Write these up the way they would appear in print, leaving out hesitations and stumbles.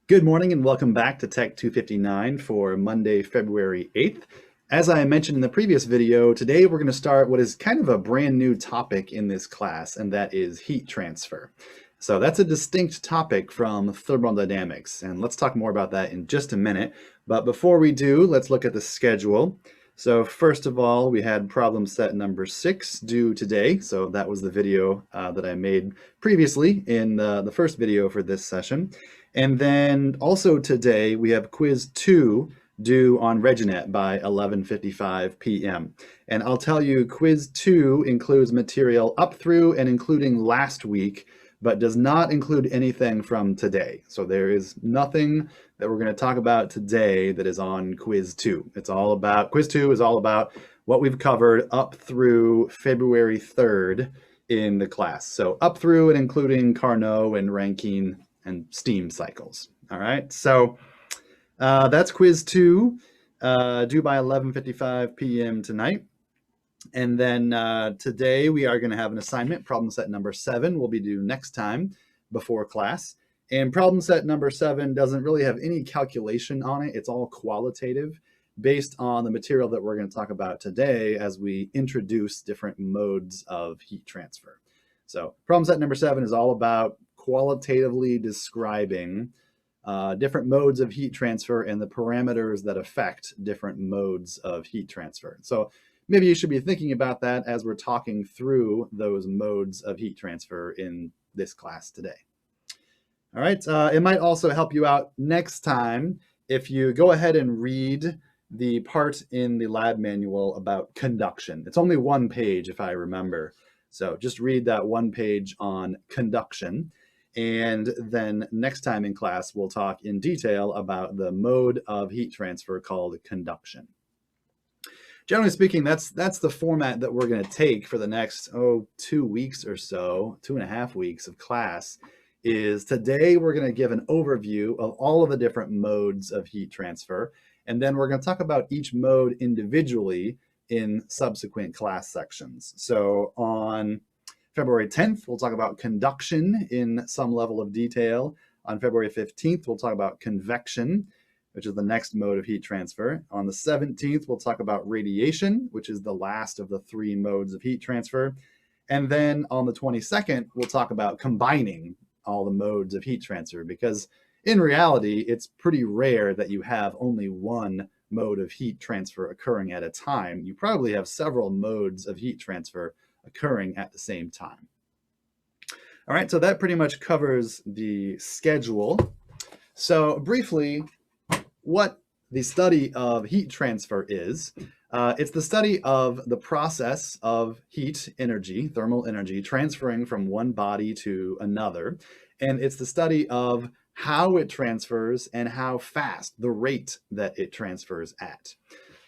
Good morning and welcome back to Tech 259 for Monday, February 8th. As I mentioned in the previous video, today we're going to start what is kind of a brand new topic in this class, and that is heat transfer. So that's a distinct topic from thermodynamics, and let's talk more about that in just a minute. But before we do, let's look at the schedule. So first of all, we had problem set number 6 due today. So that was the video that I made previously in the first video for this session. And then also today, we have quiz 2 due on RegNet by 11:55 p.m. And I'll tell you, quiz 2 includes material up through and including last week, but does not include anything from today. So there is nothing that we're going to talk about today that is on quiz 2. Quiz 2 is all about what we've covered up through February 3rd in the class. So up through and including Carnot and Rankine and steam cycles. All right, so that's quiz 2, due by 11:55 p.m. tonight. And then today we are going to have an assignment. Problem set number 7 will be due next time before class. And problem set number 7 doesn't really have any calculation on it. It's all qualitative based on the material that we're going to talk about today as we introduce different modes of heat transfer. So problem set number 7 is all about qualitatively describing different modes of heat transfer and the parameters that affect different modes of heat transfer. So maybe you should be thinking about that as we're talking through those modes of heat transfer in this class today. All right, it might also help you out next time if you go ahead and read the part in the lab manual about conduction. It's only one page if I remember. So just read that one page on conduction. And then next time in class, we'll talk in detail about the mode of heat transfer called conduction. Generally speaking, that's the format that we're going to take for the next 2 weeks or so, 2.5 weeks of class. Is today we're going to give an overview of all of the different modes of heat transfer, and then we're going to talk about each mode individually in subsequent class sections. So on February 10th, we'll talk about conduction in some level of detail. On February 15th, we'll talk about convection, which is the next mode of heat transfer. On the 17th, we'll talk about radiation, which is the last of the 3 modes of heat transfer. And then on the 22nd, we'll talk about combining all the modes of heat transfer, because in reality, it's pretty rare that you have only one mode of heat transfer occurring at a time. You probably have several modes of heat transfer occurring at the same time. All right, so that pretty much covers the schedule. So briefly, what the study of heat transfer is, it's the study of the process of heat energy, thermal energy, transferring from one body to another. And it's the study of how it transfers and how fast, the rate that it transfers at.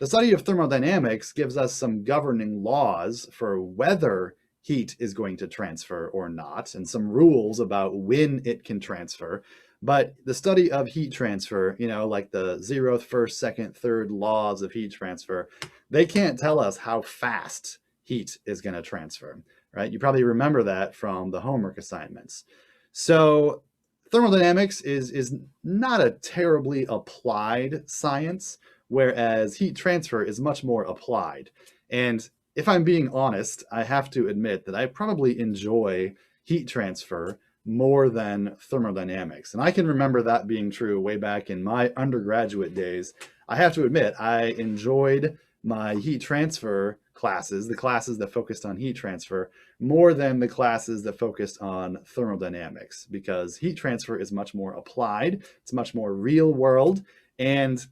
The study of thermodynamics gives us some governing laws for whether heat is going to transfer or not, and some rules about when it can transfer. But the study of heat transfer, like the 0th, 1st, 2nd, 3rd laws of heat transfer, they can't tell us how fast heat is going to transfer, right? You probably remember that from the homework assignments. So thermodynamics is not a terribly applied science, whereas heat transfer is much more applied. And if I'm being honest, I have to admit that I probably enjoy heat transfer more than thermodynamics. And I can remember that being true way back in my undergraduate days. I have to admit, I enjoyed my heat transfer classes, the classes that focused on heat transfer, more than the classes that focused on thermodynamics, because heat transfer is much more applied, it's much more real world, and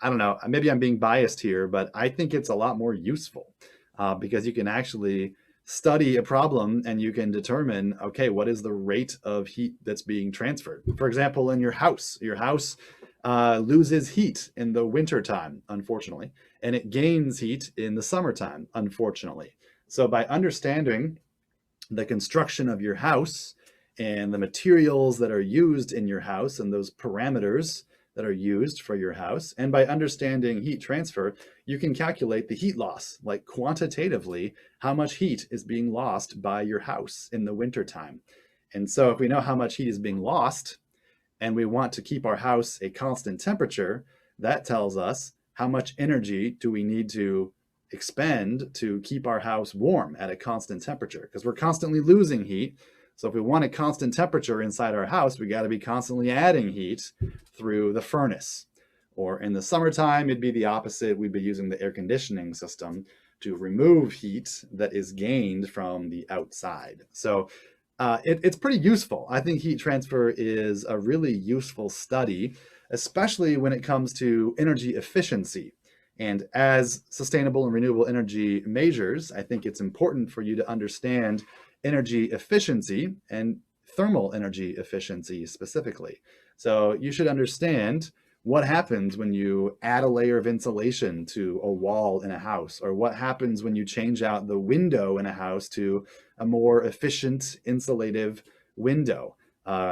I don't know, maybe I'm being biased here, but I think it's a lot more useful because you can actually study a problem and you can determine, okay, what is the rate of heat that's being transferred? For example, in your house loses heat in the wintertime, unfortunately, and it gains heat in the summertime, unfortunately. So by understanding the construction of your house and the materials that are used in your house and those parameters that are used for your house, and by understanding heat transfer, you can calculate the heat loss, like quantitatively, how much heat is being lost by your house in the wintertime. And so if we know how much heat is being lost, and we want to keep our house a constant temperature, that tells us how much energy do we need to expend to keep our house warm at a constant temperature, because we're constantly losing heat. So if we want a constant temperature inside our house, we got to be constantly adding heat through the furnace. Or in the summertime, it'd be the opposite. We'd be using the air conditioning system to remove heat that is gained from the outside. So it's pretty useful. I think heat transfer is a really useful study, especially when it comes to energy efficiency. And as sustainable and renewable energy measures, I think it's important for you to understand energy efficiency and thermal energy efficiency specifically. So you should understand what happens when you add a layer of insulation to a wall in a house, or what happens when you change out the window in a house to a more efficient insulative window.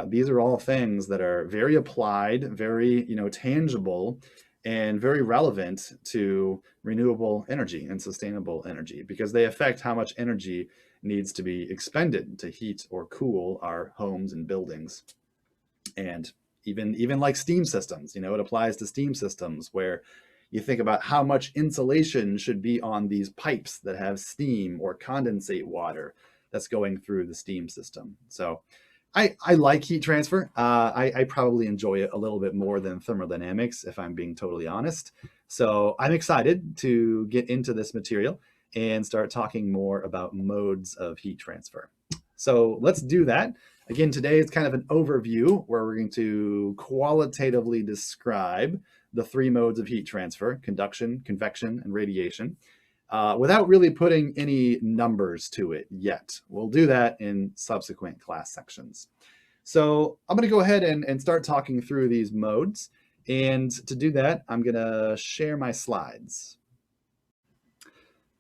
These are all things that are very applied, very tangible, and very relevant to renewable energy and sustainable energy, because they affect how much energy needs to be expended to heat or cool our homes and buildings. And even like steam systems, it applies to steam systems, where you think about how much insulation should be on these pipes that have steam or condensate water that's going through the steam system. So I like heat transfer. I probably enjoy it a little bit more than thermodynamics, if I'm being totally honest. So I'm excited to get into this material and start talking more about modes of heat transfer. So let's do that. Again, today is kind of an overview where we're going to qualitatively describe the three modes of heat transfer: conduction, convection, and radiation, without really putting any numbers to it yet. We'll do that in subsequent class sections. So I'm going to go ahead and start talking through these modes. And to do that, I'm going to share my slides.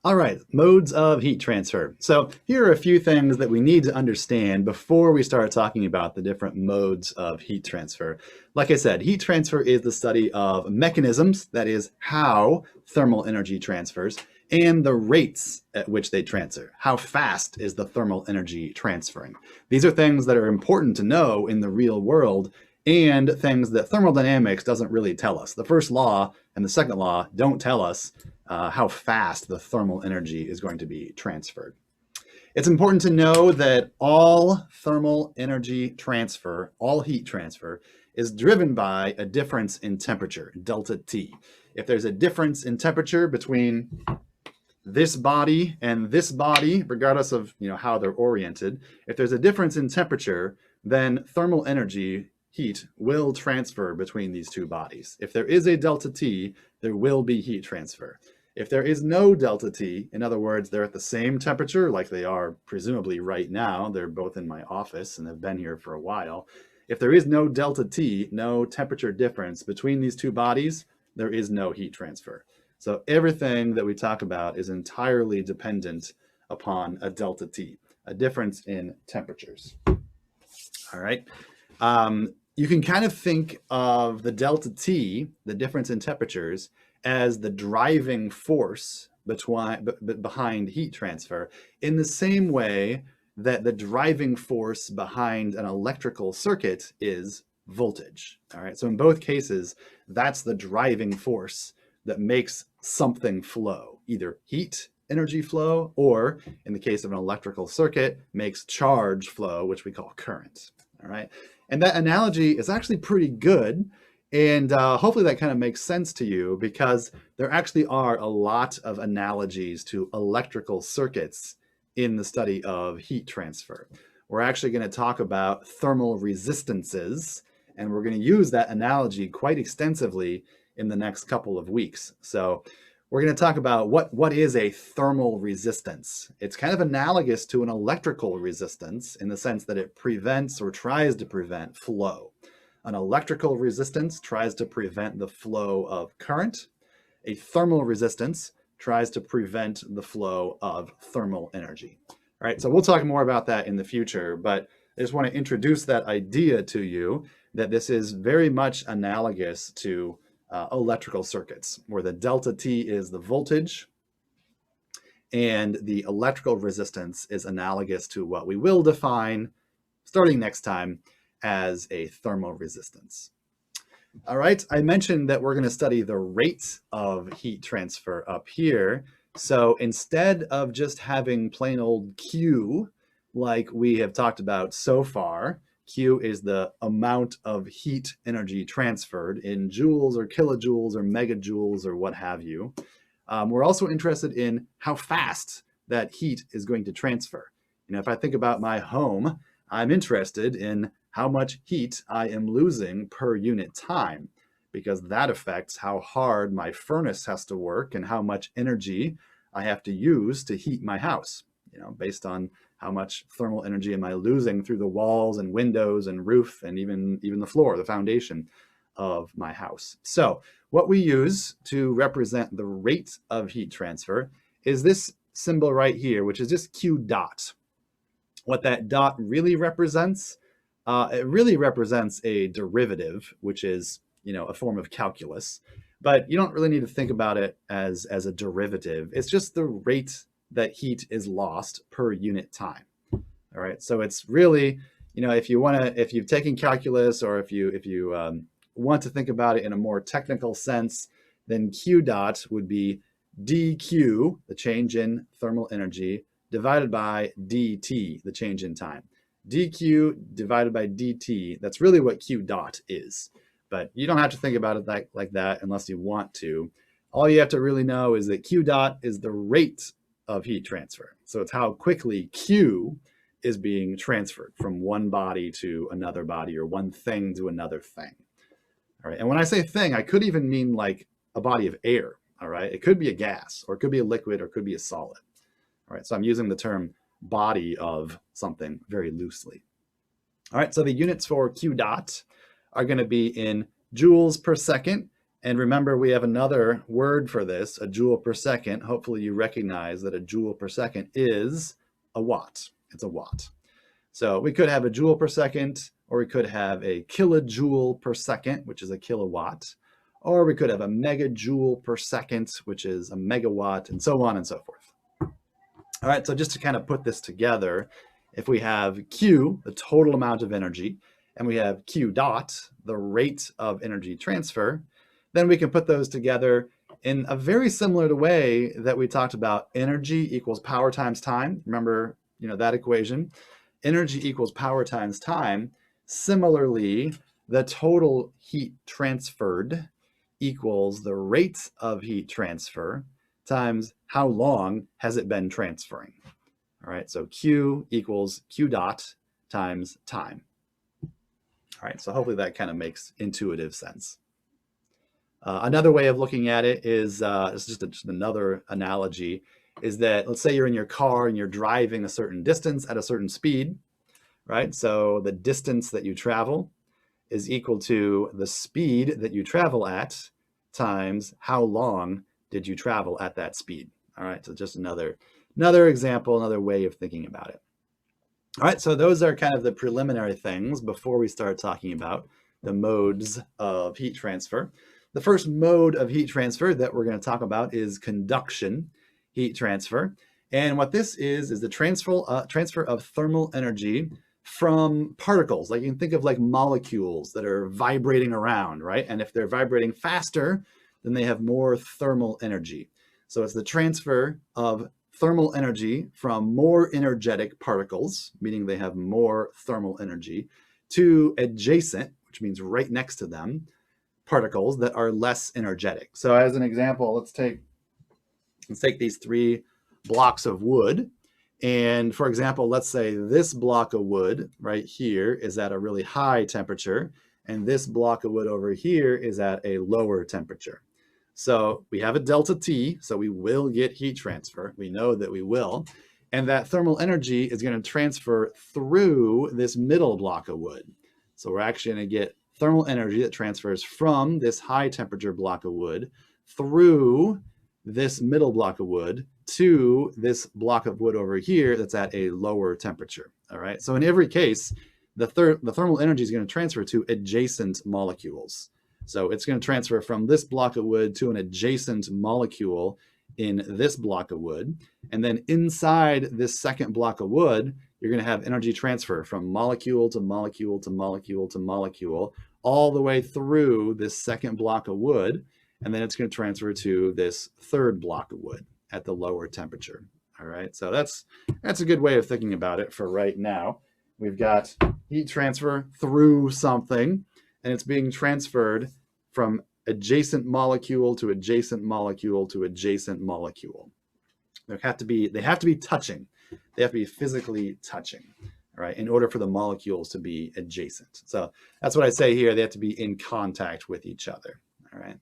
All right, modes of heat transfer. So here are a few things that we need to understand before we start talking about the different modes of heat transfer. Like I said, heat transfer is the study of mechanisms, that is how thermal energy transfers, and the rates at which they transfer. How fast is the thermal energy transferring? These are things that are important to know in the real world, and things that thermodynamics doesn't really tell us. The first law and the second law don't tell us how fast the thermal energy is going to be transferred. It's important to know that all thermal energy transfer, all heat transfer, is driven by a difference in temperature, delta T. If there's a difference in temperature between this body and this body, regardless of how they're oriented, if there's a difference in temperature, then thermal energy, heat, will transfer between these two bodies. If there is a delta T, there will be heat transfer. If there is no delta T, in other words, they're at the same temperature, like they are presumably right now, they're both in my office and have been here for a while. If there is no delta T, no temperature difference between these two bodies, there is no heat transfer. So everything that we talk about is entirely dependent upon a delta T, a difference in temperatures. All right. You can kind of think of the delta T, the difference in temperatures, as the driving force behind heat transfer, in the same way that the driving force behind an electrical circuit is voltage. All right. So in both cases, that's the driving force that makes something flow, either heat energy flow, or in the case of an electrical circuit, makes charge flow, which we call current. All right. And that analogy is actually pretty good. And hopefully that kind of makes sense to you, because there actually are a lot of analogies to electrical circuits in the study of heat transfer. We're actually going to talk about thermal resistances, and we're going to use that analogy quite extensively in the next couple of weeks. So we're going to talk about what is a thermal resistance. It's kind of analogous to an electrical resistance in the sense that it prevents or tries to prevent flow. An electrical resistance tries to prevent the flow of current. A thermal resistance tries to prevent the flow of thermal energy. All right, so we'll talk more about that in the future, but I just want to introduce that idea to you, that this is very much analogous to electrical circuits, where the delta T is the voltage and the electrical resistance is analogous to what we will define starting next time as a thermal resistance. All right, I mentioned that we're going to study the rate of heat transfer up here. So instead of just having plain old Q, like we have talked about so far, Q is the amount of heat energy transferred in joules or kilojoules or megajoules or what have you. We're also interested in how fast that heat is going to transfer. You know, if I think about my home, I'm interested in how much heat I am losing per unit time, because that affects how hard my furnace has to work and how much energy I have to use to heat my house, you know, based on how much thermal energy am I losing through the walls and windows and roof and even the floor, the foundation of my house. So what we use to represent the rate of heat transfer is this symbol right here, which is just Q dot. What that dot really represents, it really represents a derivative, which is, you know, a form of calculus, but you don't really need to think about it as a derivative. It's just the rate that heat is lost per unit time. All right, so it's really, you know, if you've taken calculus, or if you want to think about it in a more technical sense, then Q dot would be dQ, the change in thermal energy, divided by dt, the change in time. dQ divided by dt, that's really what Q dot is. But you don't have to think about it like that unless you want to. All you have to really know is that Q dot is the rate of heat transfer. So it's how quickly Q is being transferred from one body to another body, or one thing to another thing. All right. And when I say thing, I could even mean like a body of air. All right. It could be a gas, or it could be a liquid, or it could be a solid. All right. So I'm using the term body of something very loosely. All right. So the units for Q dot are going to be in joules per second. And remember, we have another word for this, a joule per second. Hopefully you recognize that a joule per second is a watt. It's a watt. So we could have a joule per second, or we could have a kilojoule per second, which is a kilowatt, or we could have a megajoule per second, which is a megawatt, and so on and so forth. All right, so just to kind of put this together, if we have Q, the total amount of energy, and we have Q dot, the rate of energy transfer, then we can put those together in a very similar way that we talked about energy equals power times time. Remember, you know, that equation, energy equals power times time. Similarly, the total heat transferred equals the rate of heat transfer times how long has it been transferring. All right, so Q equals Q dot times time. All right, so hopefully that kind of makes intuitive sense. Another way of looking at it is, it's just another analogy, is that let's say you're in your car and you're driving a certain distance at a certain speed, right? So the distance that you travel is equal to the speed that you travel at times how long did you travel at that speed. All right, so just another example, another way of thinking about it. All right, so those are kind of the preliminary things before we start talking about the modes of heat transfer. The first mode of heat transfer that we're going to talk about is conduction heat transfer. And what this is the transfer of thermal energy from particles. Like you can think of like molecules that are vibrating around, right? And if they're vibrating faster, then they have more thermal energy. So it's the transfer of thermal energy from more energetic particles, meaning they have more thermal energy, to adjacent, which means right next to them, particles that are less energetic. So as an example, let's take these 3 blocks of wood. And for example, let's say this block of wood right here is at a really high temperature, and this block of wood over here is at a lower temperature. So we have a delta T, so we will get heat transfer. We know that we will. And that thermal energy is going to transfer through this middle block of wood. So we're actually going to get thermal energy that transfers from this high temperature block of wood through this middle block of wood to this block of wood over here that's at a lower temperature. All right. So in every case, the thermal energy is going to transfer to adjacent molecules. So it's going to transfer from this block of wood to an adjacent molecule in this block of wood. And then inside this second block of wood, you're going to have energy transfer from molecule to molecule to molecule to molecule all the way through this second block of wood. And then it's going to transfer to this third block of wood at the lower temperature. All right, so that's a good way of thinking about it for right now. We've got heat transfer through something, and it's being transferred from adjacent molecule to adjacent molecule to adjacent molecule. They have to be touching. They have to be physically touching, all right, in order for the molecules to be adjacent. So that's what I say here. They have to be in contact with each other, all right?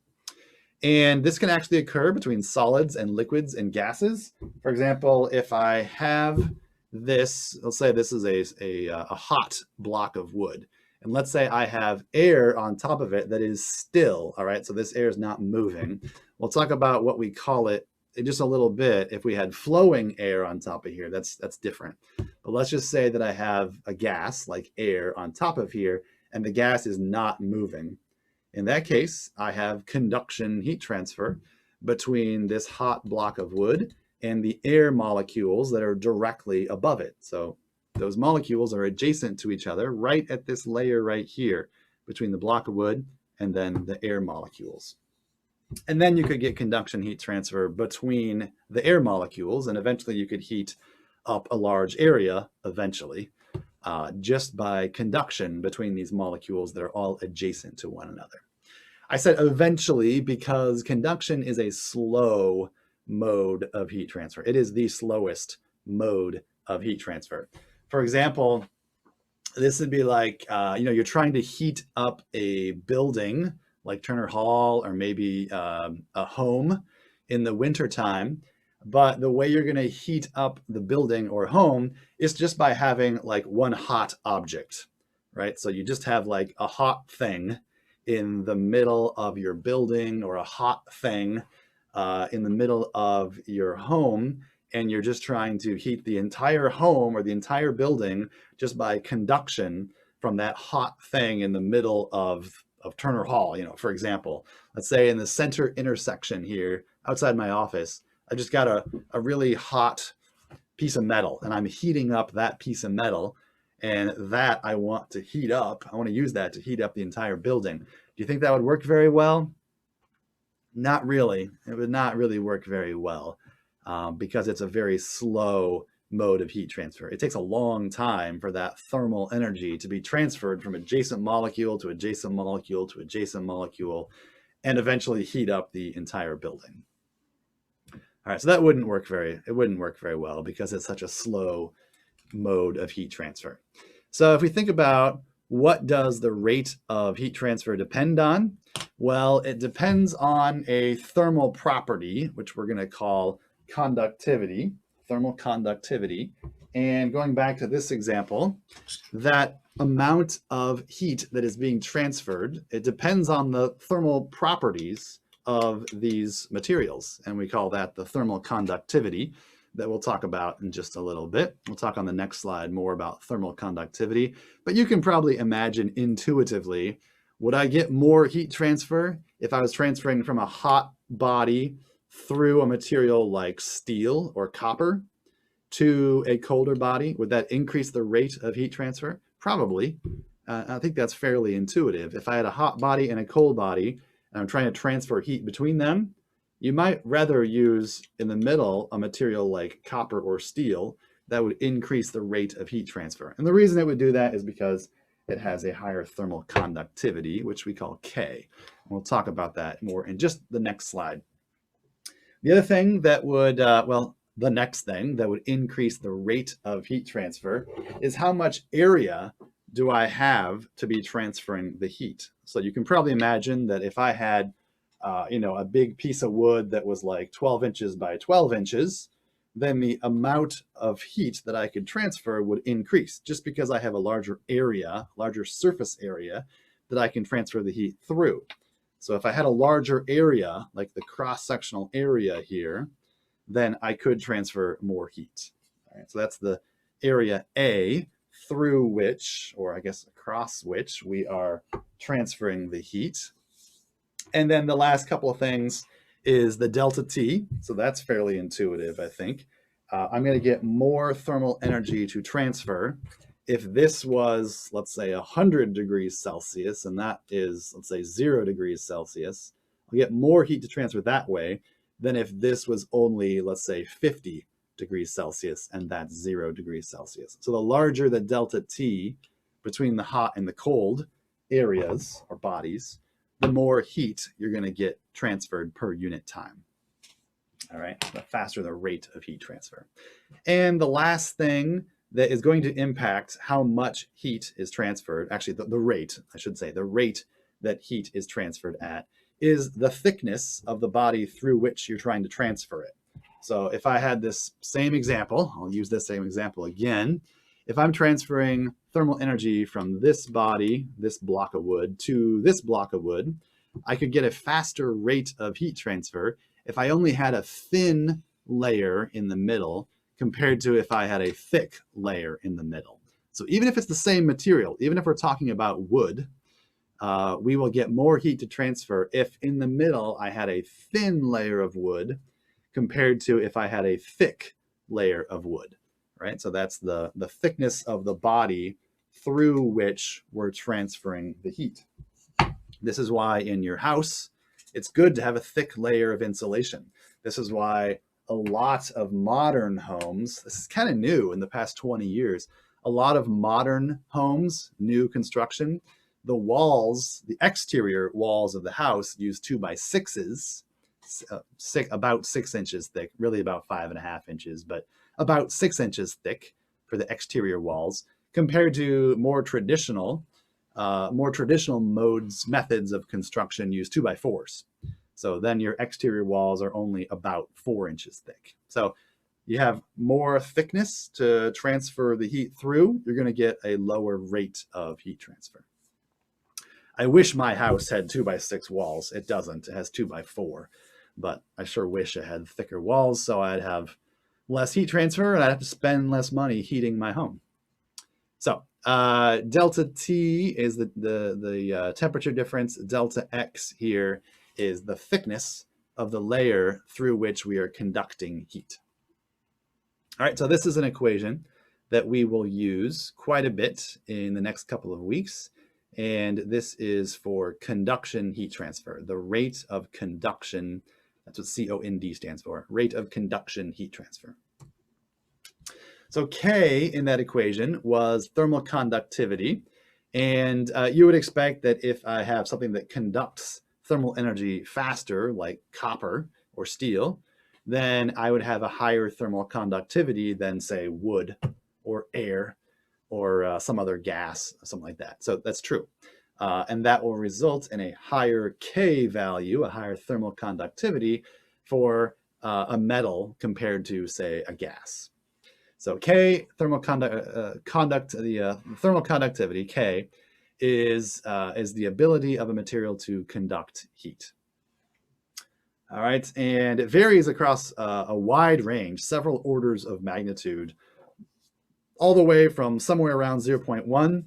And this can actually occur between solids and liquids and gases. For example, if I have this, let's say this is a hot block of wood. And let's say I have air on top of it that is still, all right? So this air is not moving. We'll talk about what we call it in just a little bit. If we had flowing air on top of here, that's different. But let's just say that I have a gas like air on top of here, and the gas is not moving. In that case, I have conduction heat transfer between this hot block of wood and the air molecules that are directly above it. So those molecules are adjacent to each other right at this layer right here between the block of wood and then the air molecules. And then you could get conduction heat transfer between the air molecules, and eventually you could heat up a large area eventually just by conduction between these molecules that are all adjacent to one another. I said eventually because conduction is a slow mode of heat transfer. It is the slowest mode of heat transfer. For example, this would be like, you're trying to heat up a building like Turner Hall or maybe a home in the wintertime. But the way you're going to heat up the building or home is just by having like one hot object, right? So you just have like a hot thing in the middle of your building or a hot thing in the middle of your home, and you're just trying to heat the entire home or the entire building just by conduction from that hot thing in the middle of Turner Hall. For example, let's say in the center intersection here outside my office, I just got a really hot piece of metal, and I'm heating up that piece of metal, and that I want to heat up. I want to use that to heat up the entire building. Do you think that would work very well? Not really. It would not really work very well because it's a very slow mode of heat transfer. It takes a long time for that thermal energy to be transferred from adjacent molecule to adjacent molecule to adjacent molecule and eventually heat up the entire building. All right, so it wouldn't work very well because it's such a slow mode of heat transfer. So if we think about what does the rate of heat transfer depend on? Well, it depends on a thermal property, which we're going to call conductivity, thermal conductivity. And going back to this example, that amount of heat that is being transferred, it depends on the thermal properties of these materials. And we call that the thermal conductivity that we'll talk about in just a little bit. We'll talk on the next slide more about thermal conductivity, but you can probably imagine intuitively, would I get more heat transfer if I was transferring from a hot body through a material like steel or copper to a colder body? Would that increase the rate of heat transfer? Probably. I think that's fairly intuitive. If I had a hot body and a cold body, and I'm trying to transfer heat between them, you might rather use in the middle a material like copper or steel that would increase the rate of heat transfer. And the reason it would do that is because it has a higher thermal conductivity, which we call K. And we'll talk about that more in just the next slide. The other thing that would, the next thing that would increase the rate of heat transfer is how much area do I have to be transferring the heat. So you can probably imagine that if I had a big piece of wood that was like 12 inches by 12 inches, then the amount of heat that I could transfer would increase just because I have a larger area, larger surface area that I can transfer the heat through. So if I had a larger area, like the cross-sectional area here, then I could transfer more heat. All right, so that's the area A through which, or I guess across which, we are transferring the heat. And then the last couple of things is the delta T. So that's fairly intuitive, I think. I'm going to get more thermal energy to transfer. If this was, let's say, 100 degrees Celsius, and that is, let's say, 0 degrees Celsius, I'll get more heat to transfer that way than if this was only, let's say, 50 degrees Celsius, and that's 0 degrees Celsius. So the larger the delta T between the hot and the cold areas or bodies, the more heat you're going to get transferred per unit time. All right, the faster the rate of heat transfer. And the last thing that is going to impact how much heat is transferred, actually the rate, I should say, the rate that heat is transferred at, is the thickness of the body through which you're trying to transfer it. So if I had this same example, I'll use this same example again. If I'm transferring thermal energy from this body, this block of wood, to this block of wood, I could get a faster rate of heat transfer if I only had a thin layer in the middle compared to if I had a thick layer in the middle. So even if it's the same material, even if we're talking about wood, we will get more heat to transfer if in the middle I had a thin layer of wood compared to if I had a thick layer of wood, right? So that's the thickness of the body through which we're transferring the heat. This is why in your house, it's good to have a thick layer of insulation. This is why a lot of modern homes, this is kind of new in the past 20 years, a lot of modern homes, new construction, the walls, the exterior walls of the house use 2x6s, about 6 inches thick, really about 5.5 inches, but about 6 inches thick for the exterior walls, compared to more traditional methods of construction use 2x4s. So then your exterior walls are only about 4 inches thick. So you have more thickness to transfer the heat through, you're going to get a lower rate of heat transfer. I wish my house had 2x6 walls. It doesn't. It has 2x4. But I sure wish it had thicker walls so I'd have less heat transfer and I'd have to spend less money heating my home. So delta T is the temperature difference. Delta X here is the thickness of the layer through which we are conducting heat. All right, so this is an equation that we will use quite a bit in the next couple of weeks. And this is for conduction heat transfer, the rate of conduction. That's what COND stands for, rate of conduction heat transfer. So K in that equation was thermal conductivity. And you would expect that if I have something that conducts thermal energy faster, like copper or steel, then I would have a higher thermal conductivity than, say, wood or air or some other gas, something like that. So that's true. And that will result in a higher K value, a higher thermal conductivity for a metal compared to, say, a gas. So K, thermal conductivity, K, is the ability of a material to conduct heat. All right, and it varies across a wide range, several orders of magnitude, all the way from somewhere around 0.1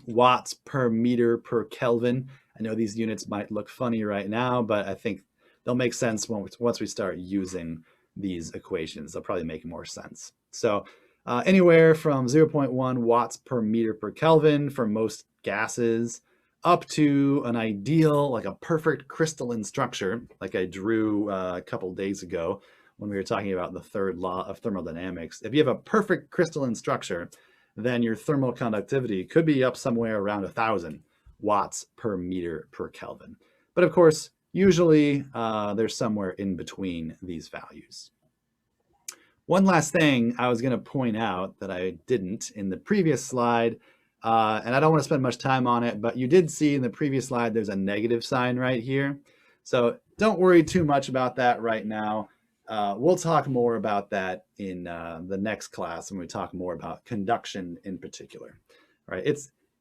watts per meter per Kelvin. I know these units might look funny right now, but I think they'll make sense once we start using these equations. They'll probably make more sense. So anywhere from 0.1 watts per meter per Kelvin for most gases, up to an ideal, like a perfect crystalline structure, like I drew a couple days ago when we were talking about the third law of thermodynamics. If you have a perfect crystalline structure, then your thermal conductivity could be up somewhere around 1,000 watts per meter per Kelvin. But of course, usually there's somewhere in between these values. One last thing I was going to point out that I didn't in the previous slide, and I don't want to spend much time on it, but you did see in the previous slide there's a negative sign right here. So don't worry too much about that right now. We'll talk more about that in the next class when we talk more about conduction in particular. Right?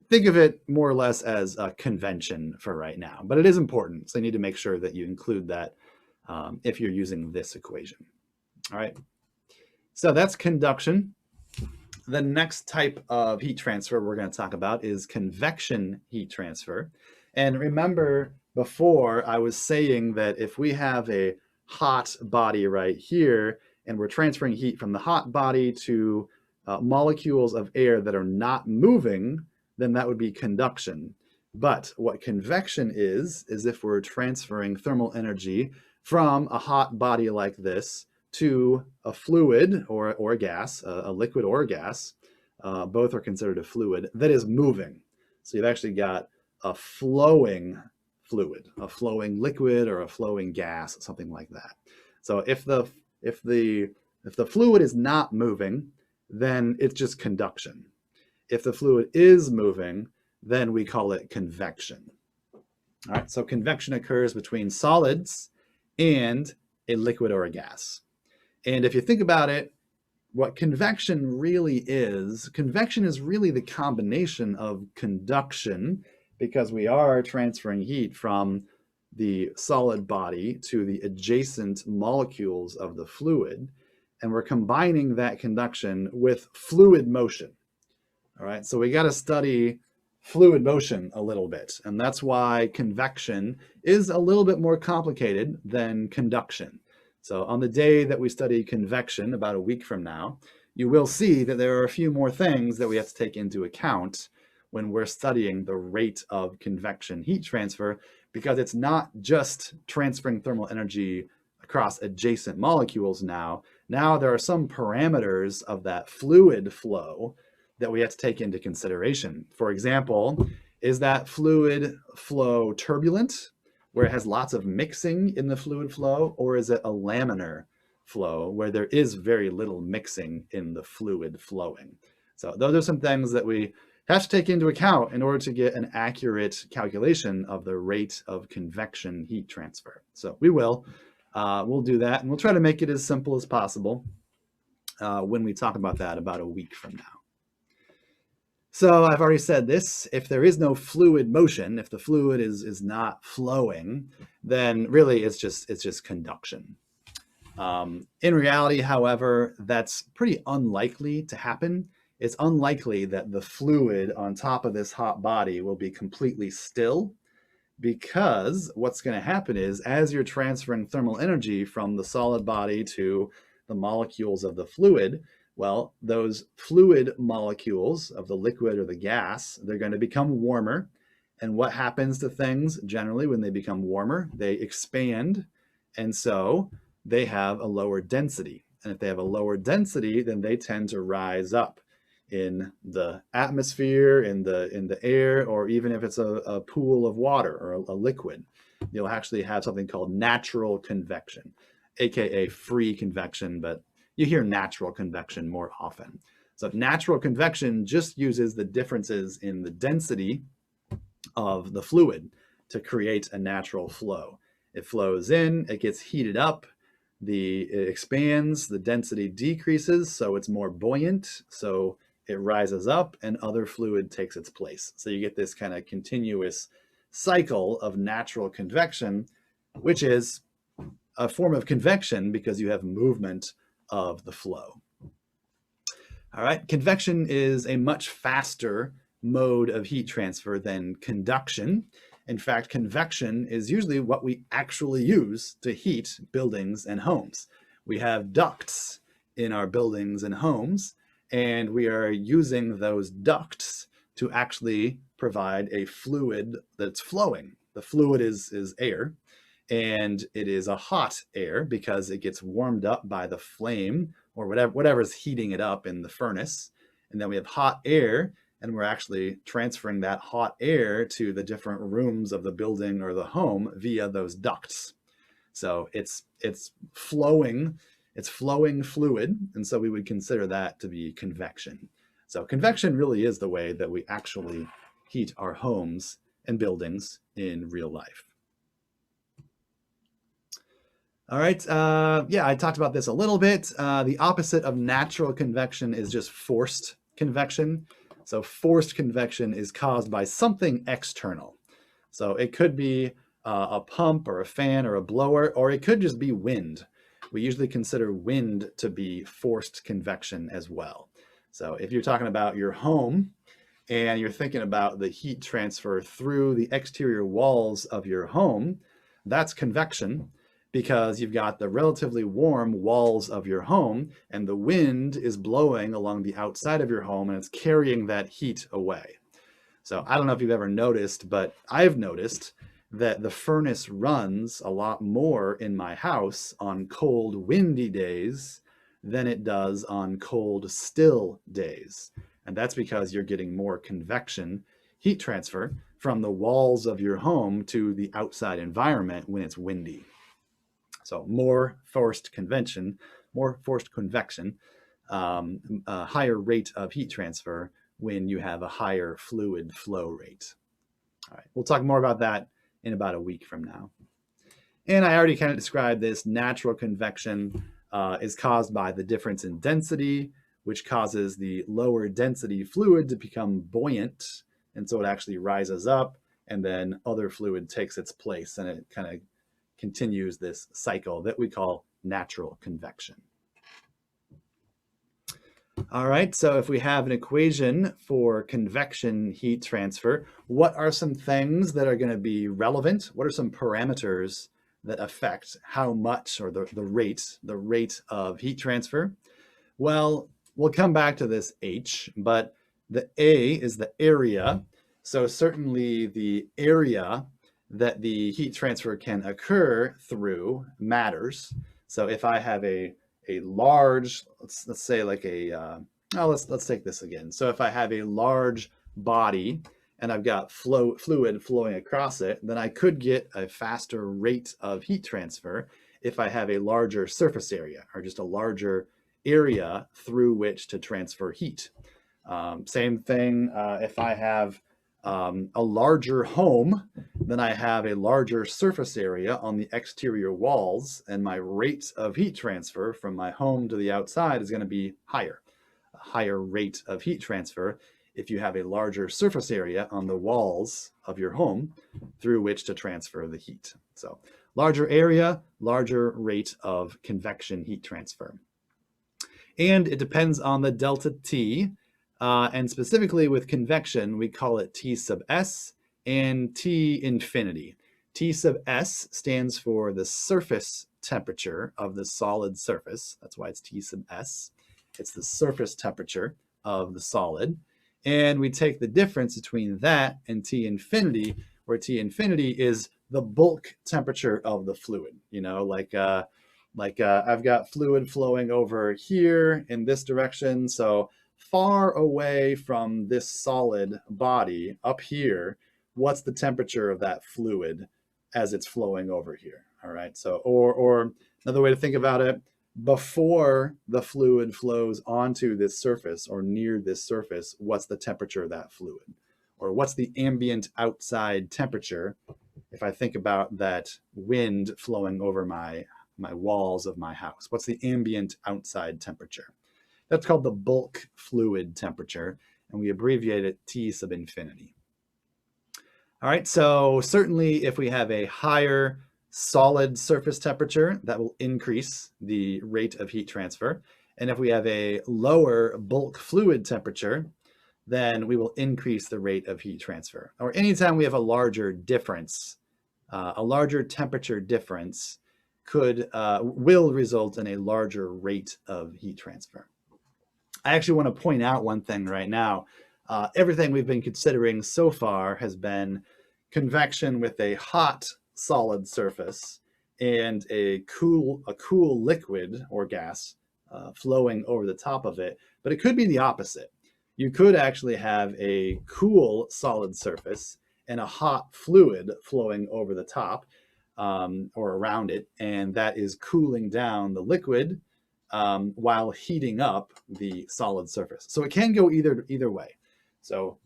Think of it more or less as a convention for right now, but it is important. So you need to make sure that you include that if you're using this equation. All right. So that's conduction. The next type of heat transfer we're going to talk about is convection heat transfer. And remember before I was saying that if we have a hot body right here and we're transferring heat from the hot body to molecules of air that are not moving, then that would be conduction. But what convection is if we're transferring thermal energy from a hot body like this to a fluid or a gas, a liquid or a gas, both are considered a fluid, that is moving. So you've actually got a flowing fluid, a flowing liquid or a flowing gas, something like that. So if the fluid is not moving, then it's just conduction. If the fluid is moving, then we call it convection. All right, so convection occurs between solids and a liquid or a gas. And if you think about it, what convection is really the combination of conduction, because we are transferring heat from the solid body to the adjacent molecules of the fluid, and we're combining that conduction with fluid motion. All right, so we got to study fluid motion a little bit, and that's why convection is a little bit more complicated than conduction. So on the day that we study convection, about a week from now, you will see that there are a few more things that we have to take into account when we're studying the rate of convection heat transfer, because it's not just transferring thermal energy across adjacent molecules now. Now there are some parameters of that fluid flow that we have to take into consideration. For example, is that fluid flow turbulent, where it has lots of mixing in the fluid flow, or is it a laminar flow where there is very little mixing in the fluid flowing? So those are some things that we have to take into account in order to get an accurate calculation of the rate of convection heat transfer. So we'll do that, and we'll try to make it as simple as possible when we talk about that about a week from now. So I've already said this, if there is no fluid motion, if the fluid is not flowing, then really it's just conduction. In reality, however, that's pretty unlikely to happen. It's unlikely that the fluid on top of this hot body will be completely still, because what's going to happen is, as you're transferring thermal energy from the solid body to the molecules of the fluid, well, those fluid molecules of the liquid or the gas, they're going to become warmer. And what happens to things generally when they become warmer? They expand, and so they have a lower density. And if they have a lower density, then they tend to rise up in the atmosphere, in the air, or even if it's a pool of water or a liquid, you'll actually have something called natural convection, aka free convection, but you hear natural convection more often. So natural convection just uses the differences in the density of the fluid to create a natural flow. It flows in, it gets heated up, it expands, the density decreases, so it's more buoyant, so it rises up and other fluid takes its place. So you get this kind of continuous cycle of natural convection, which is a form of convection because you have movement of the flow. All right, convection is a much faster mode of heat transfer than conduction. In fact, convection is usually what we actually use to heat buildings and homes. We have ducts in our buildings and homes, and we are using those ducts to actually provide a fluid that's flowing. The fluid is air, and it is a hot air because it gets warmed up by the flame or whatever's heating it up in the furnace. And then we have hot air, and we're actually transferring that hot air to the different rooms of the building or the home via those ducts. So it's flowing fluid, and so we would consider that to be convection. So convection really is the way that we actually heat our homes and buildings in real life. All right, yeah, I talked about this a little bit. The opposite of natural convection is just forced convection. So forced convection is caused by something external. So it could be a pump or a fan or a blower, or it could just be wind. We usually consider wind to be forced convection as well. So if you're talking about your home and you're thinking about the heat transfer through the exterior walls of your home, that's convection. because you've got the relatively warm walls of your home and the wind is blowing along the outside of your home and it's carrying that heat away. So I don't know if you've ever noticed, but I've noticed that the furnace runs a lot more in my house on cold, windy days than it does on cold, still days. And that's because you're getting more convection, heat transfer from the walls of your home to the outside environment when it's windy. So more forced convection, a higher rate of heat transfer when you have a higher fluid flow rate. All right, we'll talk more about that in about a week from now. And I already kind of described this. Natural convection is caused by the difference in density, which causes the lower density fluid to become buoyant. And so it actually rises up and then other fluid takes its place and it kind of continues this cycle that we call natural convection. All right, so if we have an equation for convection heat transfer, what are some things that are going to be relevant? What are some parameters that affect how much, or the rate of heat transfer? Well, we'll come back to this H, but the A is the area. So certainly the area that the heat transfer can occur through matters. So if I have a large, let's say like let's take this again. So if I have a large body and I've got fluid flowing across it, then I could get a faster rate of heat transfer if I have a larger surface area or just a larger area through which to transfer heat. Same thing if I have a larger home, then I have a larger surface area on the exterior walls, and my rate of heat transfer from my home to the outside is going to be higher. A higher rate of heat transfer if you have a larger surface area on the walls of your home through which to transfer the heat. So larger area, larger rate of convection heat transfer. And it depends on the delta T. And specifically with convection, we call it T sub S and T infinity. T sub S stands for the surface temperature of the solid surface. That's why it's T sub S. It's the surface temperature of the solid. And we take the difference between that and T infinity, where T infinity is the bulk temperature of the fluid. You know, like I've got fluid flowing over here in this direction. So far away from this solid body up here, what's the temperature of that fluid as it's flowing over here? All right. So, or another way to think about it, before the fluid flows onto this surface or near this surface, what's the temperature of that fluid? Or what's the ambient outside temperature if I think about that wind flowing over my walls of my house? What's the ambient outside temperature? That's called the bulk fluid temperature, and we abbreviate it T sub infinity. All right, so certainly if we have a higher solid surface temperature, that will increase the rate of heat transfer. And if we have a lower bulk fluid temperature, then we will increase the rate of heat transfer. Or anytime we have a larger difference, a larger temperature difference will result in a larger rate of heat transfer. I actually want to point out one thing right now. Everything we've been considering so far has been convection with a hot solid surface and a cool liquid or gas flowing over the top of it. But it could be the opposite. You could actually have a cool solid surface and a hot fluid flowing over the top or around it, and that is cooling down the liquid while heating up the solid surface. So it can go either way. So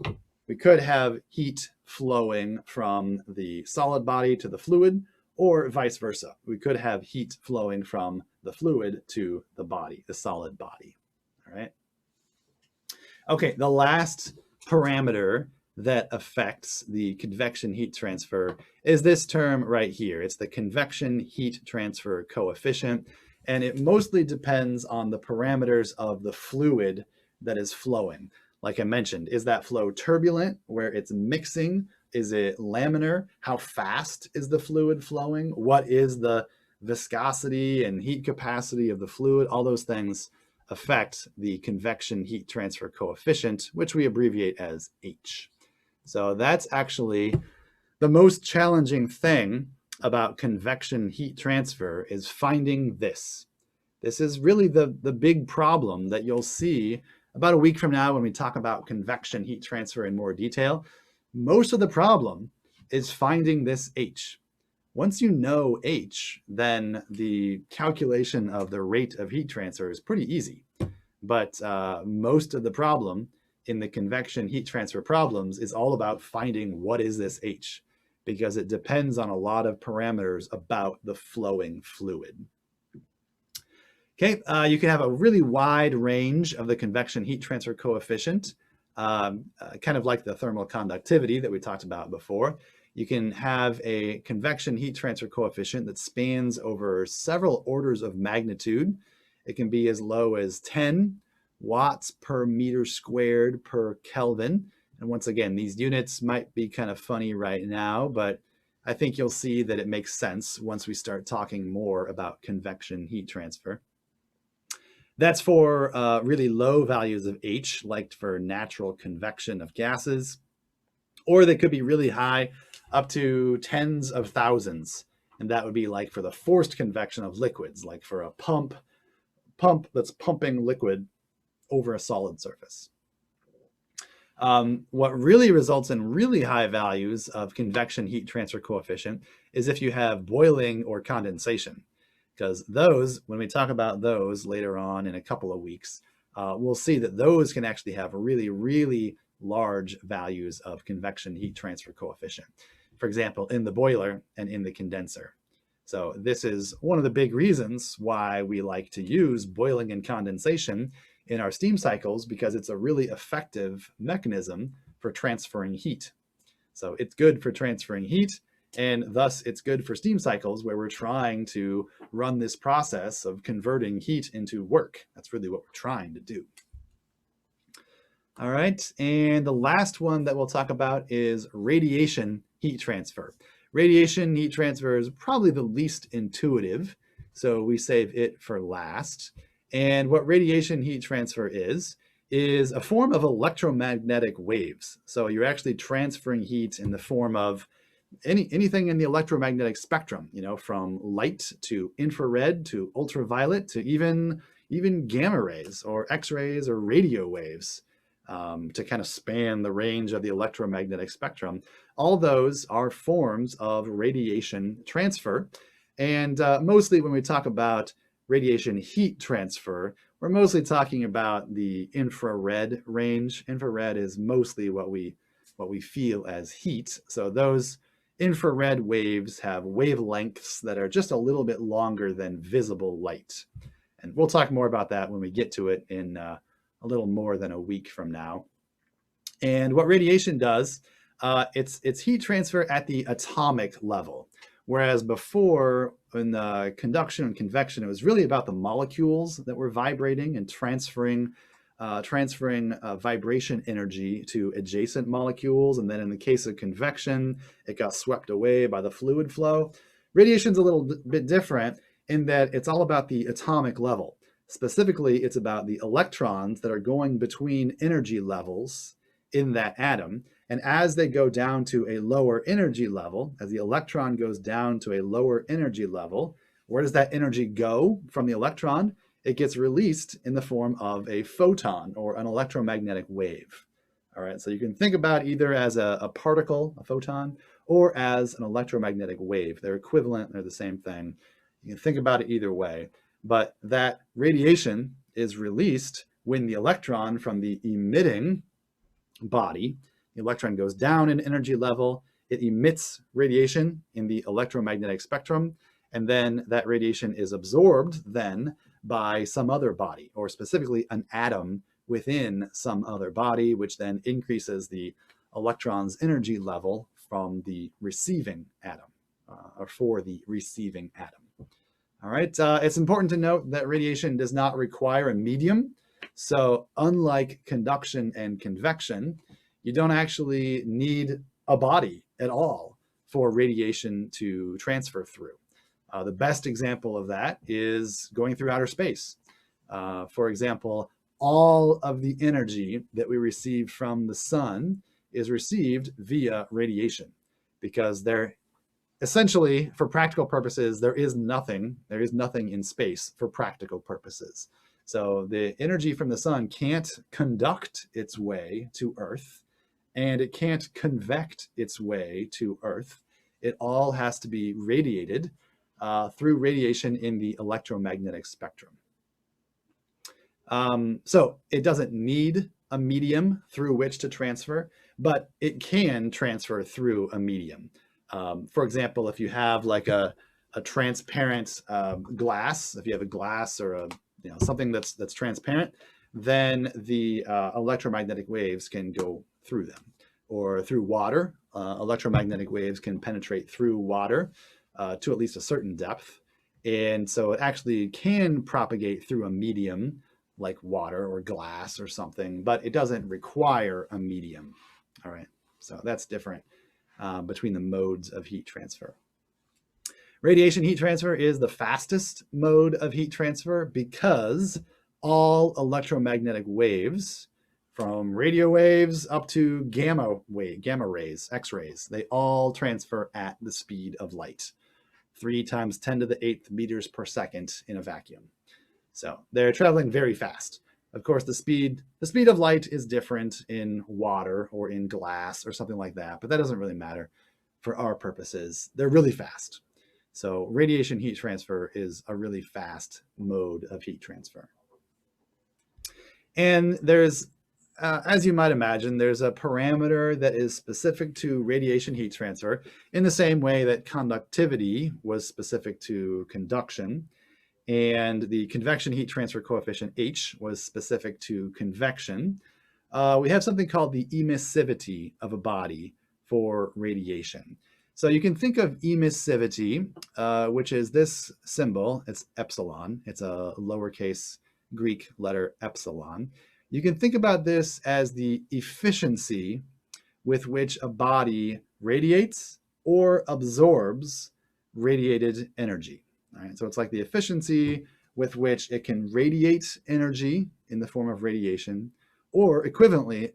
we could have heat flowing from the solid body to the fluid, or vice versa. We could have heat flowing from the fluid to the body, the solid body. All right. Okay, the last parameter that affects the convection heat transfer is this term right here. It's the convection heat transfer coefficient, and it mostly depends on the parameters of the fluid that is flowing. Like I mentioned, is that flow turbulent, where it's mixing? Is it laminar? How fast is the fluid flowing? What is the viscosity and heat capacity of the fluid, all those things affect the convection heat transfer coefficient, which we abbreviate as H. So that's actually the most challenging thing about convection heat transfer, is finding this. This is really the big problem that you'll see about a week from now when we talk about convection heat transfer in more detail. Most of the problem is finding this H. Once you know H, then the calculation of the rate of heat transfer is pretty easy. But most of the problem in the convection heat transfer problems is all about finding what is this H, because it depends on a lot of parameters about the flowing fluid. Okay, you can have a really wide range of the convection heat transfer coefficient, kind of like the thermal conductivity that we talked about before. You can have a convection heat transfer coefficient that spans over several orders of magnitude. It can be as low as 10 watts per meter squared per Kelvin. And once again, these units might be kind of funny right now, but I think you'll see that it makes sense once we start talking more about convection heat transfer. That's for really low values of H, like for natural convection of gases, or they could be really high, up to tens of thousands. And that would be like for the forced convection of liquids, like for a pump that's pumping liquid over a solid surface. What really results in really high values of convection heat transfer coefficient is if you have boiling or condensation. Because those, when we talk about those later on in a couple of weeks, we'll see that those can actually have really, really large values of convection heat transfer coefficient. For example, in the boiler and in the condenser. So this is one of the big reasons why we like to use boiling and condensation in our steam cycles, because it's a really effective mechanism for transferring heat. So it's good for transferring heat, and thus it's good for steam cycles where we're trying to run this process of converting heat into work. That's really what we're trying to do. All right, and the last one that we'll talk about is radiation heat transfer. Radiation heat transfer is probably the least intuitive, so we save it for last. And what radiation heat transfer is a form of electromagnetic waves. So you're actually transferring heat in the form of anything in the electromagnetic spectrum, you know, from light to infrared to ultraviolet to even gamma rays or X-rays or radio waves, to kind of span the range of the electromagnetic spectrum. All those are forms of radiation transfer. And mostly when we talk about radiation heat transfer, we're mostly talking about the infrared range. Infrared is mostly what we feel as heat. So those infrared waves have wavelengths that are just a little bit longer than visible light. And we'll talk more about that when we get to it in a little more than a week from now. And what radiation does, it's heat transfer at the atomic level. Whereas before, in the conduction and convection, it was really about the molecules that were vibrating and transferring vibration energy to adjacent molecules. And then in the case of convection, it got swept away by the fluid flow. Radiation's a little bit different in that it's all about the atomic level. Specifically, it's about the electrons that are going between energy levels in that atom. And as they go down to a lower energy level, as the electron goes down to a lower energy level, where does that energy go from the electron? It gets released in the form of a photon or an electromagnetic wave. All right, so you can think about either as a particle, a photon, or as an electromagnetic wave. They're equivalent, they're the same thing. You can think about it either way. But that radiation is released when the electron from the emitting body, the electron goes down in energy level, it emits radiation in the electromagnetic spectrum, and then that radiation is absorbed then by some other body, or specifically an atom within some other body, which then increases the electron's energy level from the receiving atom, or for the receiving atom. All right, it's important to note that radiation does not require a medium. So unlike conduction and convection, you don't actually need a body at all for radiation to transfer through. The best example of that is going through outer space. For example, all of the energy that we receive from the sun is received via radiation, because there essentially, for practical purposes, there is nothing in space for practical purposes. So the energy from the sun can't conduct its way to Earth, and it can't convect its way to Earth. It all has to be radiated through radiation in the electromagnetic spectrum. So it doesn't need a medium through which to transfer, but it can transfer through a medium. For example, if you have like a transparent glass, if you have a glass or something that's transparent, then the electromagnetic waves can go through them. Or through water, electromagnetic waves can penetrate through water to at least a certain depth. And so it actually can propagate through a medium like water or glass or something, but it doesn't require a medium. All right, so that's different between the modes of heat transfer. Radiation heat transfer is the fastest mode of heat transfer because all electromagnetic waves, from radio waves up to gamma rays, X-rays, they all transfer at the speed of light, 3 times 10 to the 8th meters per second in a vacuum. So they're traveling very fast. Of course, the speed of light is different in water or in glass or something like that, but that doesn't really matter for our purposes. They're really fast. So radiation heat transfer is a really fast mode of heat transfer. And there's, as you might imagine, there's a parameter that is specific to radiation heat transfer in the same way that conductivity was specific to conduction. And the convection heat transfer coefficient H was specific to convection. We have something called the emissivity of a body for radiation. So you can think of emissivity, which is this symbol. It's epsilon. It's a lowercase Greek letter epsilon. You can think about this as the efficiency with which a body radiates or absorbs radiated energy. All right, so it's like the efficiency with which it can radiate energy in the form of radiation, or equivalently,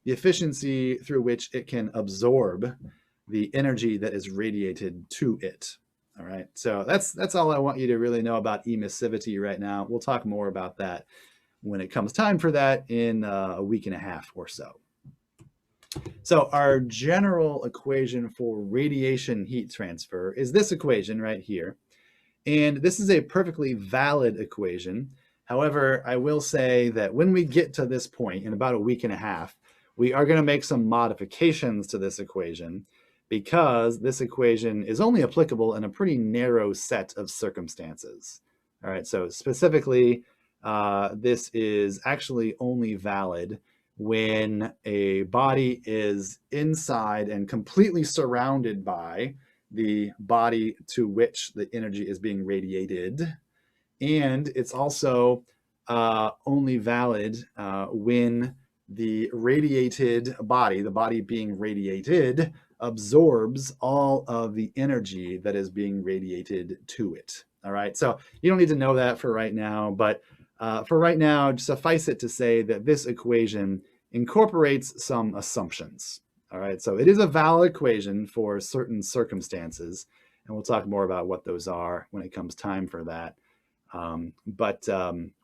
the efficiency through which it can absorb the energy that is radiated to it. All right, so that's all I want you to really know about emissivity right now. We'll talk more about that when it comes time for that in a week and a half or so. So our general equation for radiation heat transfer is this equation right here. And this is a perfectly valid equation. However, I will say that when we get to this point in about a week and a half, we are going to make some modifications to this equation, because this equation is only applicable in a pretty narrow set of circumstances. All right, so specifically, this is actually only valid when a body is inside and completely surrounded by the body to which the energy is being radiated. And it's also only valid when the radiated body, the body being radiated, absorbs all of the energy that is being radiated to it. All right, so you don't need to know that for right now, but for right now, suffice it to say that this equation incorporates some assumptions. All right, so it is a valid equation for certain circumstances, and we'll talk more about what those are when it comes time for that. But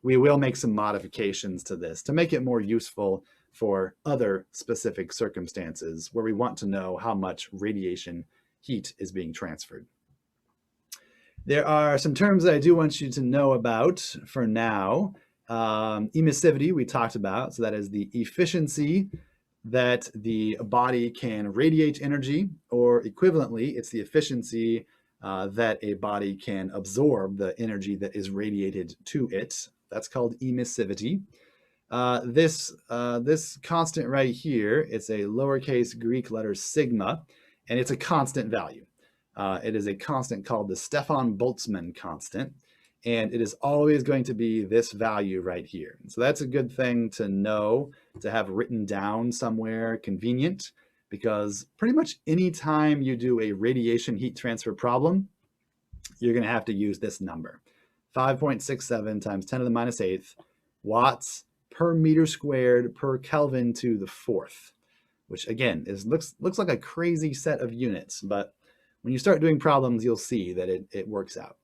we will make some modifications to this to make it more useful for other specific circumstances where we want to know how much radiation heat is being transferred. There are some terms that I do want you to know about for now. Emissivity we talked about, so that is the efficiency that the body can radiate energy, or equivalently, it's the efficiency that a body can absorb the energy that is radiated to it. That's called emissivity. This constant right here, it's a lowercase Greek letter sigma, and it's a constant value. It is a constant called the Stefan-Boltzmann constant, and it is always going to be this value right here. So that's a good thing to know, to have written down somewhere convenient, because pretty much any time you do a radiation heat transfer problem, you're going to have to use this number. 5.67 times 10 to the minus 8th watts per meter squared per Kelvin to the fourth, which again looks like a crazy set of units, but when you start doing problems, you'll see that it works out.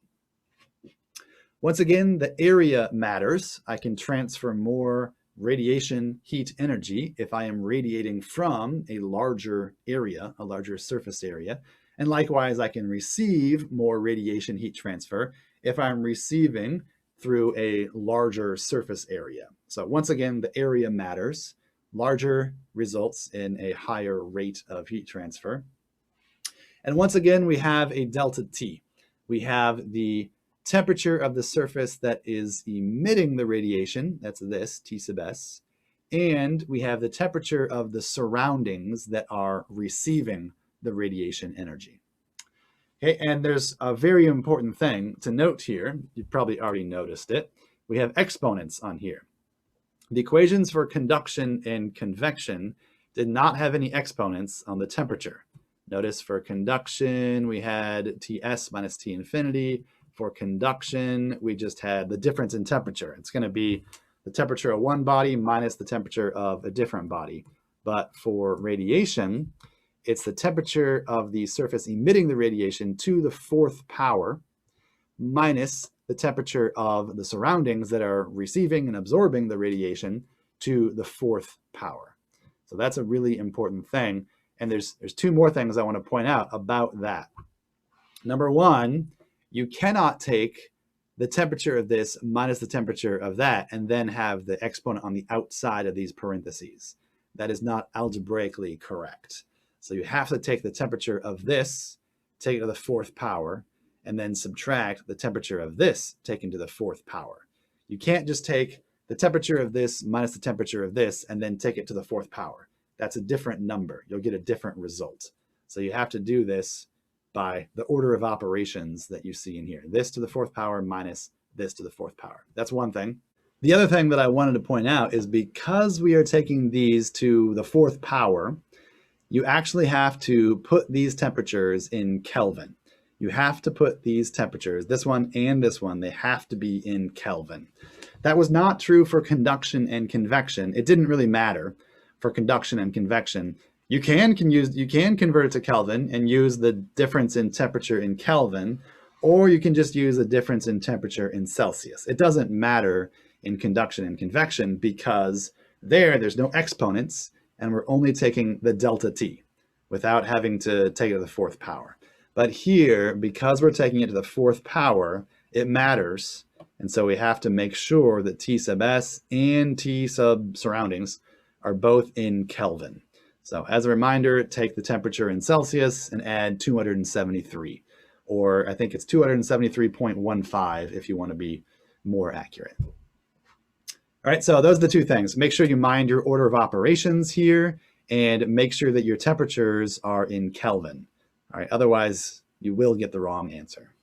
Once again, the area matters. I can transfer more radiation heat energy if I am radiating from a larger area, a larger surface area. And likewise, I can receive more radiation heat transfer if I'm receiving through a larger surface area. So once again, the area matters. Larger results in a higher rate of heat transfer. And once again, we have a delta T. We have the temperature of the surface that is emitting the radiation, that's this, T sub S, and we have the temperature of the surroundings that are receiving the radiation energy. Okay, and there's a very important thing to note here. You've probably already noticed it. We have exponents on here. The equations for conduction and convection did not have any exponents on the temperature. Notice for conduction, we had Ts minus T infinity. For conduction, we just had the difference in temperature. It's going to be the temperature of one body minus the temperature of a different body. But for radiation, it's the temperature of the surface emitting the radiation to the fourth power minus the temperature of the surroundings that are receiving and absorbing the radiation to the fourth power. So that's a really important thing. And there's two more things I want to point out about that. Number one, you cannot take the temperature of this minus the temperature of that and then have the exponent on the outside of these parentheses. That is not algebraically correct. So you have to take the temperature of this, take it to the fourth power, and then subtract the temperature of this taken to the fourth power. You can't just take the temperature of this minus the temperature of this and then take it to the fourth power. That's a different number. You'll get a different result. So you have to do this by the order of operations that you see in here. This to the fourth power minus this to the fourth power. That's one thing. The other thing that I wanted to point out is because we are taking these to the fourth power, you actually have to put these temperatures in Kelvin. You have to put these temperatures, this one and this one, they have to be in Kelvin. That was not true for conduction and convection. It didn't really matter for conduction and convection. You can convert it to Kelvin and use the difference in temperature in Kelvin, or you can just use the difference in temperature in Celsius. It doesn't matter in conduction and convection because there's no exponents and we're only taking the delta T without having to take it to the fourth power. But here, because we're taking it to the fourth power, it matters. And so we have to make sure that T sub S and T sub surroundings are both in Kelvin. So as a reminder, take the temperature in Celsius and add 273, or I think it's 273.15 if you want to be more accurate. All right, so those are the two things. Make sure you mind your order of operations here and make sure that your temperatures are in Kelvin. All right, otherwise you will get the wrong answer.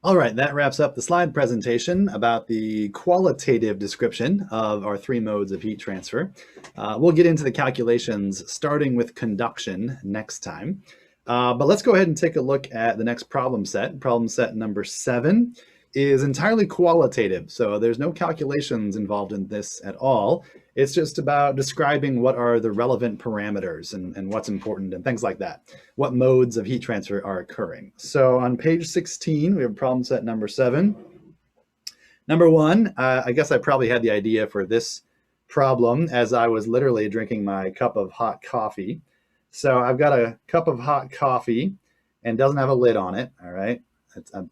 All right, that wraps up the slide presentation about the qualitative description of our three modes of heat transfer. We'll get into the calculations starting with conduction next time. But let's go ahead and take a look at the next problem set. Problem set number 7 is entirely qualitative. So there's no calculations involved in this at all. It's just about describing what are the relevant parameters and what's important and things like that. What modes of heat transfer are occurring. So on page 16, we have problem set number 7. Number 1, I guess I probably had the idea for this problem as I was literally drinking my cup of hot coffee. So I've got a cup of hot coffee and doesn't have a lid on it, all right?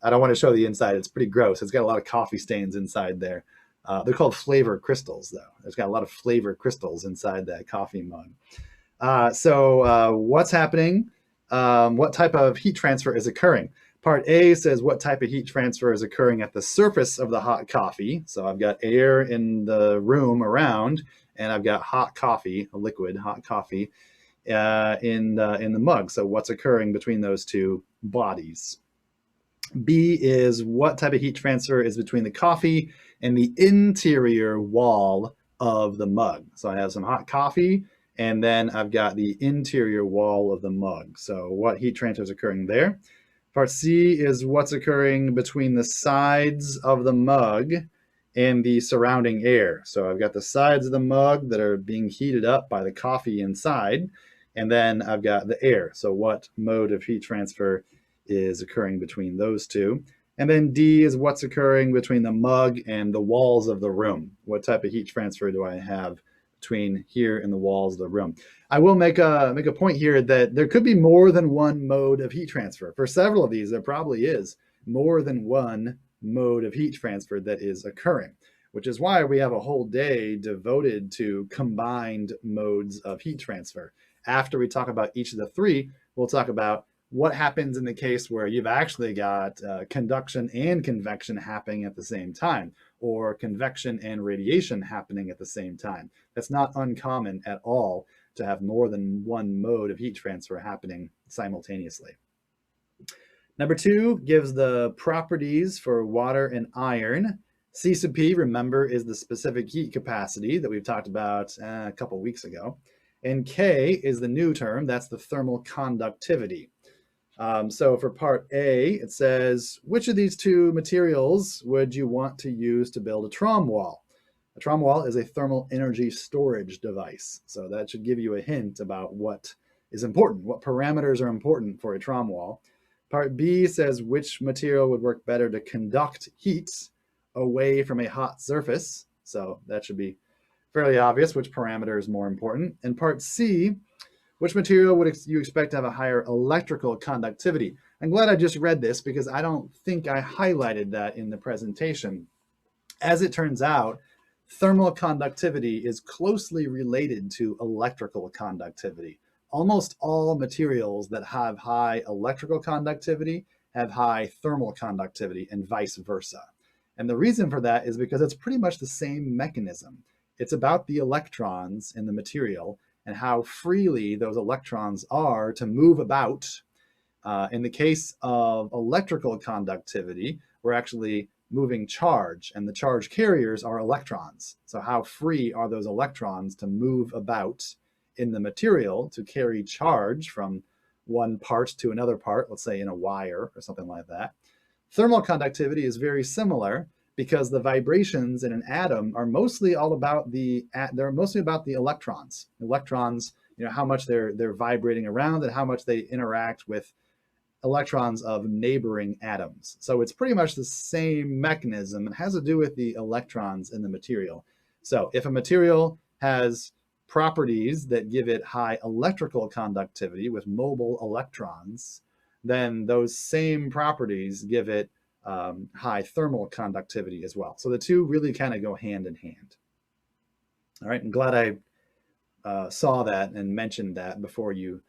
I don't want to show the inside. It's pretty gross. It's got a lot of coffee stains inside there. They're called flavor crystals, though. It's got a lot of flavor crystals inside that coffee mug. So what's happening? What type of heat transfer is occurring? Part A says what type of heat transfer is occurring at the surface of the hot coffee. So I've got air in the room around, and I've got hot coffee, a liquid hot coffee, in the mug. So what's occurring between those two bodies? B is what type of heat transfer is between the coffee and the interior wall of the mug. So I have some hot coffee And then I've got the interior wall of the mug. So what heat transfer is occurring there? Part C is what's occurring between the sides of the mug and the surrounding air. So I've got the sides of the mug that are being heated up by the coffee inside, and then I've got the air. So what mode of heat transfer is occurring between those two? And then D is what's occurring between the mug and the walls of the room. What type of heat transfer do I have between here and the walls of the room? I will make a point here that there could be more than one mode of heat transfer. For several of these, there probably is more than one mode of heat transfer that is occurring, which is why we have a whole day devoted to combined modes of heat transfer. After we talk about each of the three, we'll talk about what happens in the case where you've actually got conduction and convection happening at the same time, or convection and radiation happening at the same time. That's not uncommon at all to have more than one mode of heat transfer happening simultaneously. Number 2 gives the properties for water and iron. C sub P, remember, is the specific heat capacity that we've talked about a couple weeks ago. And K is the new term, that's the thermal conductivity. So for part A, it says, which of these two materials would you want to use to build a trom wall? A trom wall is a thermal energy storage device. So that should give you a hint about what is important, what parameters are important for a trom wall. Part B says which material would work better to conduct heat away from a hot surface. So that should be fairly obvious which parameter is more important. And part C, which material would you expect to have a higher electrical conductivity? I'm glad I just read this because I don't think I highlighted that in the presentation. As it turns out, thermal conductivity is closely related to electrical conductivity. Almost all materials that have high electrical conductivity have high thermal conductivity and vice versa. And the reason for that is because it's pretty much the same mechanism. It's about the electrons in the material and how freely those electrons are to move about. In the case of electrical conductivity, we're actually moving charge, and the charge carriers are electrons. So how free are those electrons to move about in the material to carry charge from one part to another part, let's say in a wire or something like that. Thermal conductivity is very similar because the vibrations in an atom are mostly about the electrons. Electrons, how much they're vibrating around and how much they interact with electrons of neighboring atoms. So it's pretty much the same mechanism. It has to do with the electrons in the material. So if a material has properties that give it high electrical conductivity with mobile electrons, then those same properties give it high thermal conductivity as well. So the two really kind of go hand in hand. All right, I'm glad I saw that and mentioned that before you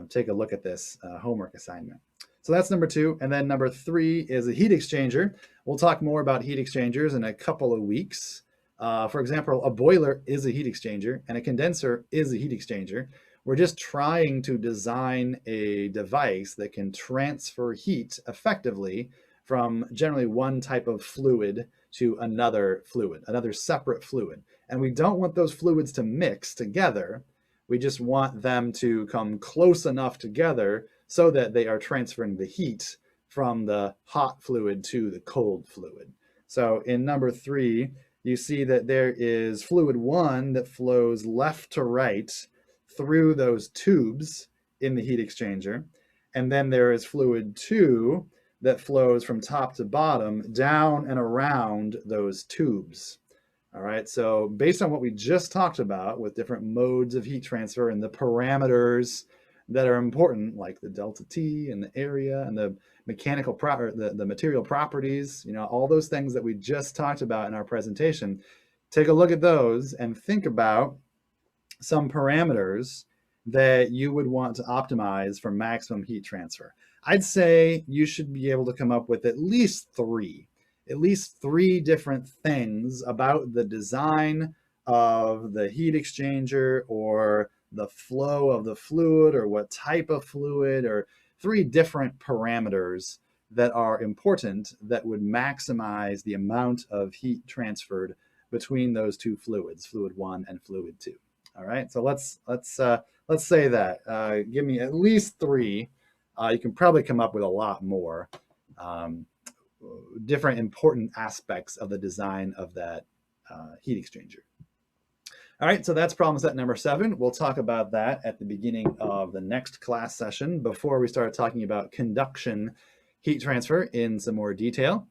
take a look at this homework assignment. So that's number 2. And then number 3 is a heat exchanger. We'll talk more about heat exchangers in a couple of weeks. For example, a boiler is a heat exchanger and a condenser is a heat exchanger. We're just trying to design a device that can transfer heat effectively from generally one type of fluid to another fluid, another separate fluid. And we don't want those fluids to mix together. We just want them to come close enough together so that they are transferring the heat from the hot fluid to the cold fluid. So in number 3, you see that there is fluid 1 that flows left to right through those tubes in the heat exchanger. And then there is fluid 2 that flows from top to bottom down and around those tubes. All right, so based on what we just talked about with different modes of heat transfer and the parameters that are important, like the delta T and the area and the mechanical the material properties, all those things that we just talked about in our presentation, take a look at those and think about some parameters that you would want to optimize for maximum heat transfer. I'd say you should be able to come up with at least three different things about the design of the heat exchanger or the flow of the fluid or what type of fluid, or 3 different parameters that are important that would maximize the amount of heat transferred between those 2 fluids, fluid 1 and fluid 2. All right, so let's say that. Give me at least three. You can probably come up with a lot more um, different important aspects of the design of that heat exchanger. All right, so that's problem set number 7. We'll talk about that at the beginning of the next class session before we start talking about conduction heat transfer in some more detail.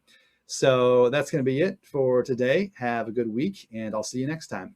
So that's going to be it for today. Have a good week, and I'll see you next time.